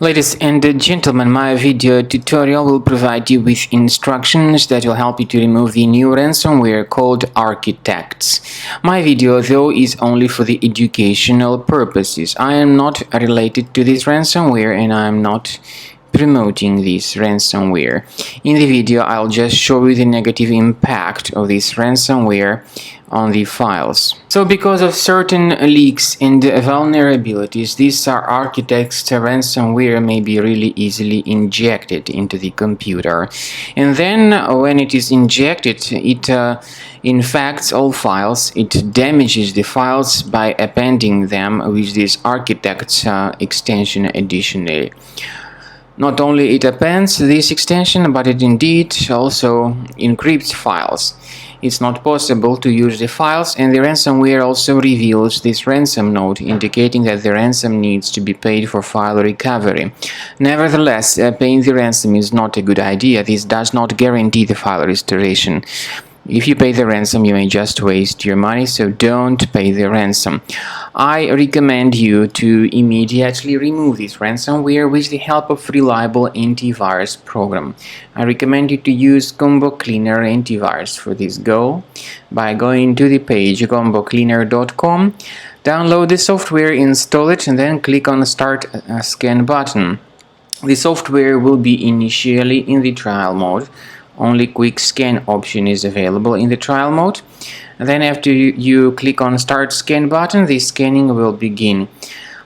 Ladies and gentlemen, my video tutorial will provide you with instructions that will help you to remove the new ransomware called Architects. My video, though, is only for the educational purposes. I am not related to this ransomware and I am not promoting this ransomware. In the video, I'll just show you the negative impact of this ransomware on the files. So because of certain leaks and vulnerabilities, these Architects ransomware may be really easily injected into the computer. And then when it is injected, it infects all files, it damages the files by appending them with this Architects extension additionally. Not only it appends this extension, but it indeed also encrypts files. It's not possible to use the files, and the ransomware also reveals this ransom note indicating that the ransom needs to be paid for file recovery. Nevertheless, paying the ransom is not a good idea. This does not guarantee the file restoration. If you pay the ransom, you may just waste your money, so don't pay the ransom. I recommend you to immediately remove this ransomware with the help of reliable antivirus program. I recommend you to use Combo Cleaner Antivirus for this goal by going to the page combocleaner.com, download the software, install it, and then click on the Start Scan button. The software will be initially in the trial mode. Only quick scan option is available in the trial mode. And then after you click on Start Scan button, the scanning will begin.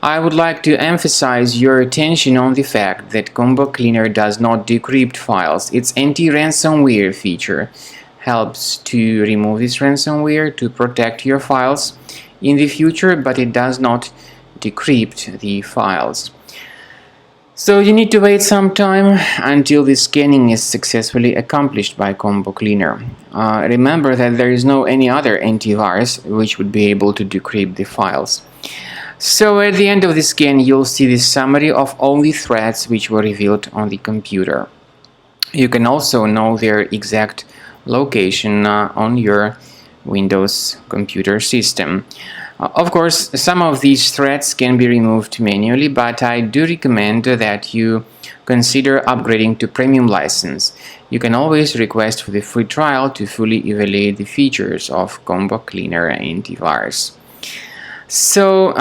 I would like to emphasize your attention on the fact that Combo Cleaner does not decrypt files. Its anti-ransomware feature helps to remove this ransomware to protect your files in the future, but it does not decrypt the files. So you need to wait some time until the scanning is successfully accomplished by Combo Cleaner. Remember that there is no any other antivirus which would be able to decrypt the files. So at the end of the scan, you'll see the summary of all the threats which were revealed on the computer. You can also know their exact location on your Windows computer system. Of course, some of these threats can be removed manually, but I do recommend that you consider upgrading to premium license. You can always request for the free trial to fully evaluate the features of Combo Cleaner Antivirus. So,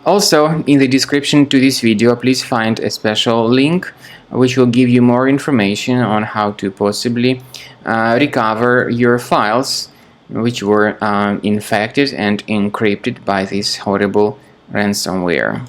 also in the description to this video, please find a special link which will give you more information on how to possibly recover your files which were infected and encrypted by this horrible ransomware.